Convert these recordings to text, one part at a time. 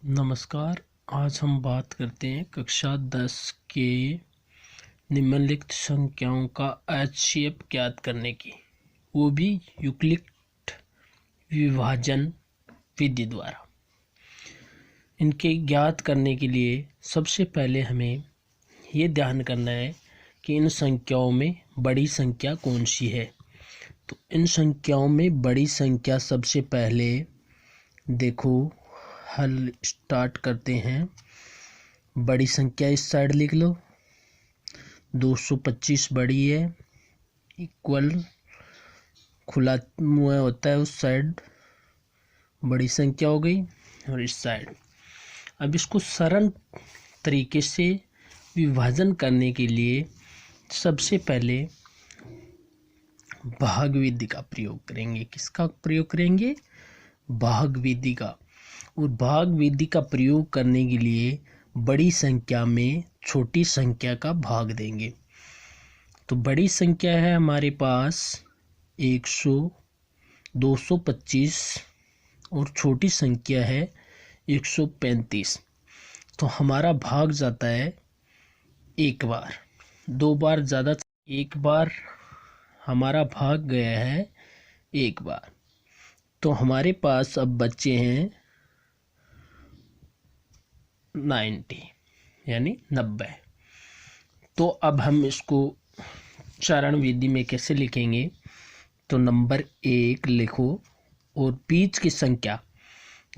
नमस्कार। आज हम बात करते हैं कक्षा 10 के निम्नलिखित संख्याओं का HCF ज्ञात करने की, वो भी यूक्लिड विभाजन विधि द्वारा। इनके ज्ञात करने के लिए सबसे पहले हमें ये ध्यान करना है कि इन संख्याओं में बड़ी संख्या कौन सी है। तो इन संख्याओं में बड़ी संख्या सबसे पहले देखो, हल स्टार्ट करते हैं। बड़ी संख्या इस साइड लिख लो, 225 बड़ी है, इक्वल खुला मुँह होता है उस साइड, बड़ी संख्या हो गई। और इस साइड अब इसको सरल तरीके से विभाजन करने के लिए सबसे पहले भाग विधि का प्रयोग करेंगे। किसका प्रयोग करेंगे? भाग विधि का। और भाग विधि का प्रयोग करने के लिए बड़ी संख्या में छोटी संख्या का भाग देंगे। तो बड़ी संख्या है हमारे पास 100, 225 और छोटी संख्या है 135। तो हमारा भाग जाता है एक बार, दो बार ज़्यादा, एक बार हमारा भाग गया है एक बार। तो हमारे पास अब बच्चे हैं 90 यानी 90। तो अब हम इसको चरण विधि में कैसे लिखेंगे? तो नंबर 1 लिखो और बीच की संख्या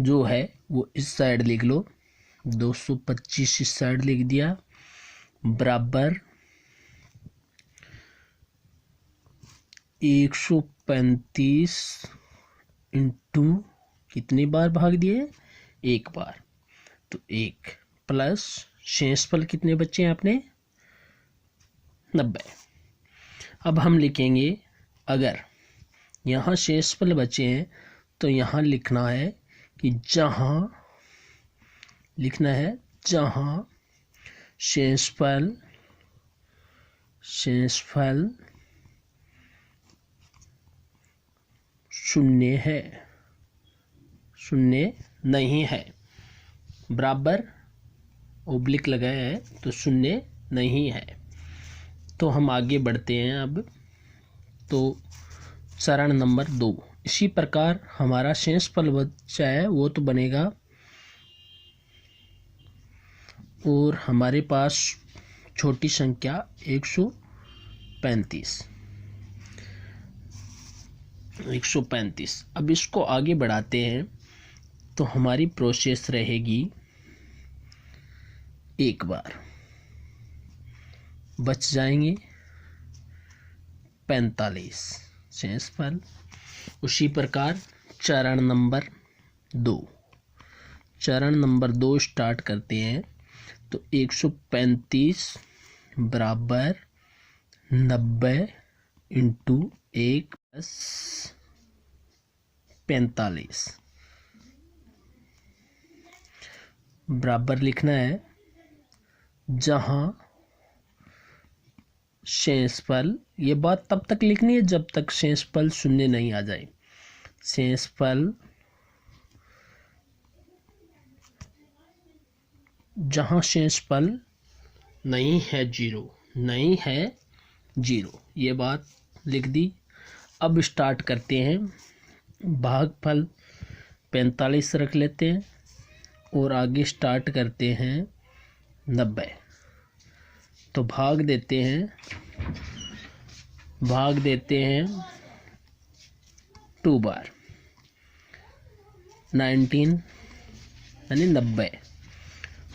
जो है वो इस साइड लिख लो, 225 इस साइड लिख दिया, बराबर 135 इंटू कितनी बार भाग दिए? एक बार। तो 1 प्लस शेषफल कितने बच्चे हैं अपने? 90। अब हम लिखेंगे, अगर यहाँ शेषफल बचे हैं तो यहाँ लिखना है कि जहाँ शेषफल शून्य है, शून्य नहीं है, बराबर ओब्लिक लगाया है तो शून्य नहीं है। तो हम आगे बढ़ते हैं अब। तो चरण नंबर 2, इसी प्रकार हमारा शेषफल बचा है वो तो बनेगा, और हमारे पास छोटी संख्या 135। अब इसको आगे बढ़ाते हैं तो हमारी प्रोसेस रहेगी, एक बार बच जाएंगे 45 शेषफल। उसी प्रकार चरण नंबर 2 स्टार्ट करते हैं। तो 135 बराबर 90 इंटू 1 प्लस 45 बराबर लिखना है, जहाँ शेषफल, ये बात तब तक लिखनी है जब तक शेषफल शून्य नहीं आ जाए। शेषफल जहाँ शेषफल नहीं है जीरो, ये बात लिख दी। अब स्टार्ट करते हैं, भागफल 45 रख लेते हैं और आगे स्टार्ट करते हैं 90। तो भाग देते हैं 2 बार, 19 यानी 90।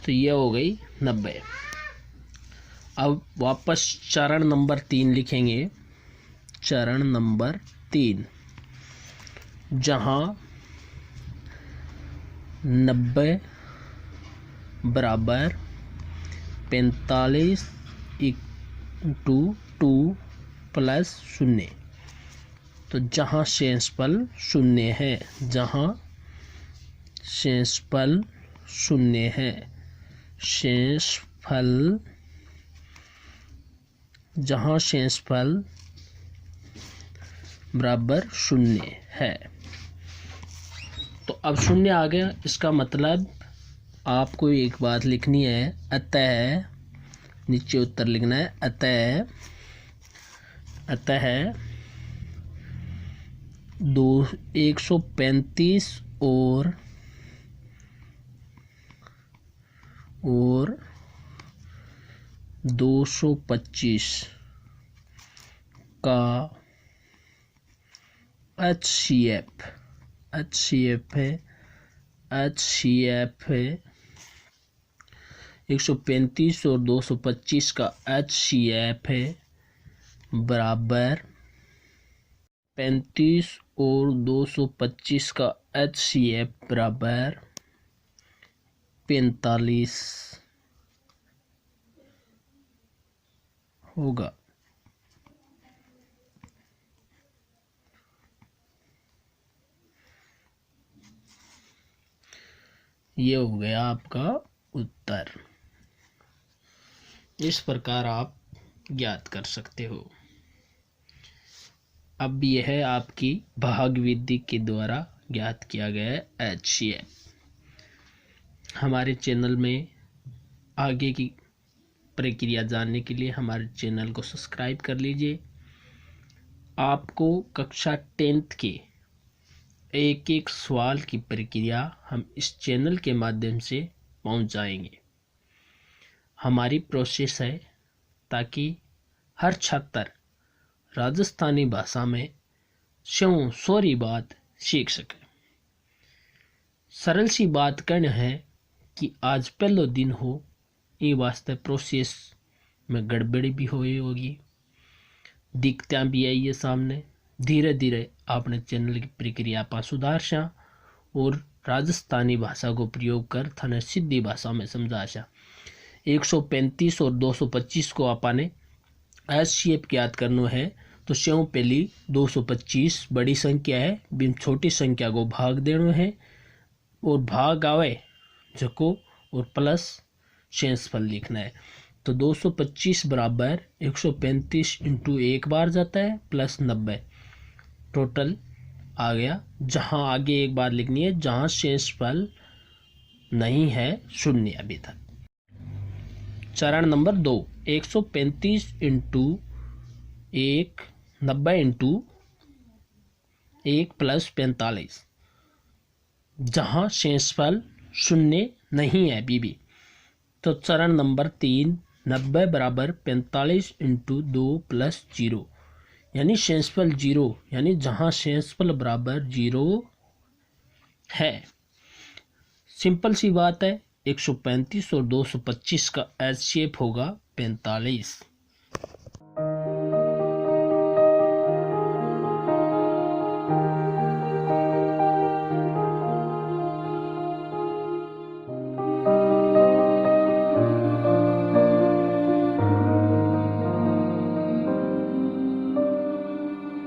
तो ये हो गई 90। अब वापस चरण नंबर 3 लिखेंगे। चरण नंबर 3, जहाँ 90 बराबर 45 इंटू 2 प्लस 0। तो जहाँ शेषफल शून्य है, जहाँ शेषफल बराबर 0 है। तो अब 0 आ गया, इसका मतलब आपको एक बात लिखनी है, अतः, नीचे उत्तर लिखना है, अतः 135 और 225 का HCF है 135 और 225 का HCF है बराबर 35 और 225 का HCF बराबर 45 होगा। ये हो गया आपका उत्तर। इस प्रकार आप ज्ञात कर सकते हो। अब यह आपकी भाग विधि के द्वारा ज्ञात किया गया है HCF। हमारे चैनल में आगे की प्रक्रिया जानने के लिए हमारे चैनल को सब्सक्राइब कर लीजिए। आपको कक्षा 10th के एक एक सवाल की प्रक्रिया हम इस चैनल के माध्यम से पहुंचाएंगे। हमारी प्रोसेस है ताकि हर छात्र राजस्थानी भाषा में सोरी बात सीख सके। सरल सी बात करना है कि आज पहला दिन हो, ये वास्ते प्रोसेस में गड़बड़ी भी हुई होगी, दिक्कतें भी आई है सामने। धीरे धीरे आपने चैनल की प्रक्रिया पर सुधारशा और राजस्थानी भाषा को प्रयोग कर थाने सीधी भाषा में समझाशा। 135 और 225 को आपने HCF ज्ञात करना है तो स्यों पहली 225 बड़ी संख्या है, बिन छोटी संख्या को भाग देना है और भाग आवे जको और प्लस शेषफल लिखना है। तो 225 बराबर 135 इंटू एक बार जाता है प्लस 90 टोटल आ गया। जहां आगे एक बार लिखनी है जहां शेषफल नहीं है, शून्य अभी तक। चरण नंबर 2, 135 इंटू 1 90 इंटू 1 प्लस 45, जहां शेषफल शून्य नहीं है बीबी। तो चरण नंबर 3, 90 बराबर 45 इंटू 2 प्लस 0, यानी शेषफल 0, यानी जहां शेषफल बराबर 0 है। सिंपल सी बात है, 135 और 225 का HCF होगा 45।